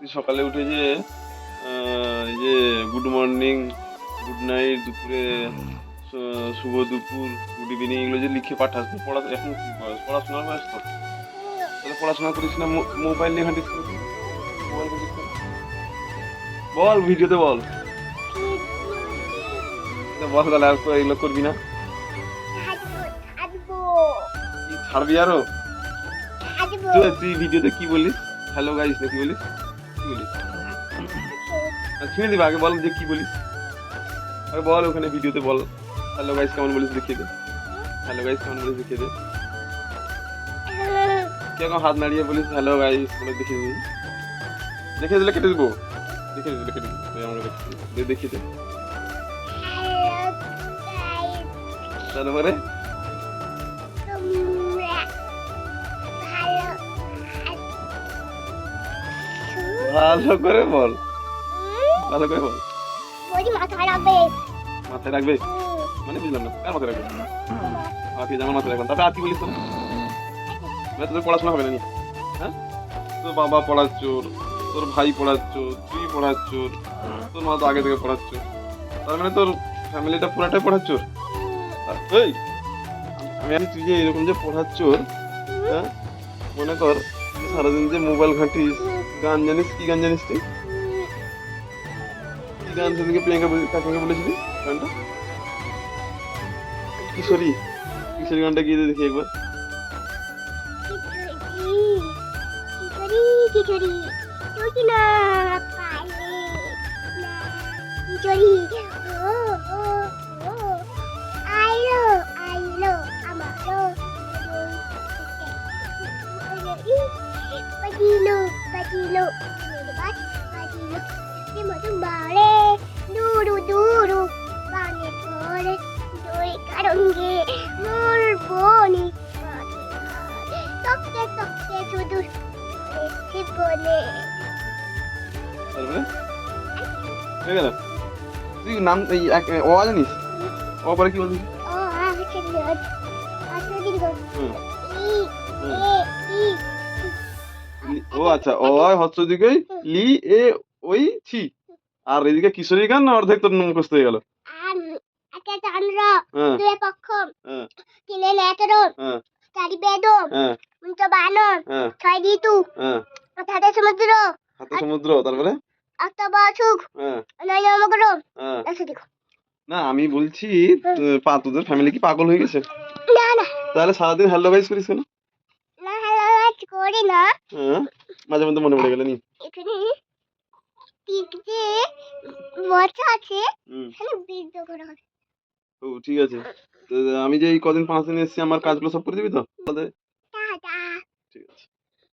তুই সকালে উঠে যে এই যে গুড মর্নিং, গুড নাইট, দুপুরে শুভ দুপুর, গুড ইভিনিং এগুলো যে লিখে পাঠাস, তুই পড়া এখন কি বয়স? পড়াশোনার বয়স তো। তাহলে পড়াশোনা করিস না, মোবাইল নিয়ে ঘাঁটিস কেন তুই? মোবাইল ঘাঁটিস কেন? বল, ভিডিওতে বল। বল তাহলে, আর এগুলো করবি না? কি ছাড়বি আরো? তুই ভিডিওতে কি বলিস? হ্যালো গাইস না কি বলিস? কি বলিস? শুনে দিবা, আগে বল যে কি বলিস। আরে বল, ওখানে ভিডিওতে বল হ্যালো গাইস কেমন বলিস, দেখিয়ে দে। হ্যালো গাইস কেমন বলিস, দেখিয়ে দে। কেমন হাত নাড়িয়ে বলিস হ্যালো গাইস বলে দেখিয়ে দিবি। দেখিয়ে দিলে কেটে দিবো। দেখিয়ে দিলে কেটে দিবি, আমরা দেখিয়ে দে। তারপরে ভালো করে বল, ভালো করে বল। মাথায় রাখবে। মাথায় রাখবে মানে বুঝলাম না, কার মাথায় রাখবে? আজকে যেমন মাথায় রাখবেন, তারপরে আর কি বলিস তোর? তোদের পড়াশোনা হবে না নি? হ্যাঁ, তোর বাবা পড়াচ্ছোর, তোর ভাই পড়াচ্ছো, তুই পড়াচ্ছোর, তোর মা তো আগে থেকে পড়াচ্ছো, তার মানে তোর ফ্যামিলিটা পুরাটাই পড়াচ্ছোর। এই আমি আছি, তুই যে এরকম যে পড়াচ্ছোর, হ্যাঁ মনে কর সারাদিন যে মোবাইল ঘাঁটিস, গান জানিস? কি গান জানিস তুই? কি গান সেদিকে প্রিয়াঙ্কা কাকিমাকে বলেছিলি গানটা? কিশোরী, কিশোরী গানটা গিয়ে দেখি একবার। খিচুড়ি তুই না পালে না খিচুড়ি ও ও ও আইলো আইলো আমারো পাজিলো পাজিলো বাস পাজিলো যে মতো বাড়ে দুরু দুরু বানে করে দুই কারঙ্গে মোর বনি তকতে তকতে শুধু বলে। তারপরে হয়ে গেল? তুই নাম এই অ জানিস? অ পরে কি বলছিস? ও আচ্ছা আচ্ছা দিগো ই এ ই ও আচ্ছা, অ হচ্ছে দিকে লি এ ওই ছি। আর এদিকে কিশোরী গান অর্ধেক তোর মুখস্থ হয়ে গেল। একটা চন্দ্র হ্যাঁ দুই পক্ষ হ্যাঁ কিলে নেতরো হ্যাঁ চারি বেদম হ্যাঁ উঞ্চ বানর হ্যাঁ ছয় ঋতু হ্যাঁ। হাতে সমুদ্র হাতে সমুদ্র, তারপরে অক্টোবর হ্যাঁ নয় মকর হ্যাঁ। আচ্ছা দেখো। না আমি বলছি, তোদের ফ্যামিলি কি পাগল হয়ে গেছে? না না তাহলে সারাদিন হ্যালো গাইস করিস কেন? না হ্যালো করি না। হ্যাঁ, মাঝে মধ্যে মনে পড়ে গেল নি? এখানে টিকতে বসা আছে, হুম, এখানে বীর্য করা হবে। ও ঠিক আছে। তো আমি যে এই কদিন 5 দিন এসেছি, আমার কাজগুলো সব করে দিবি তো? তাহলে টাটা। ঠিক আছে।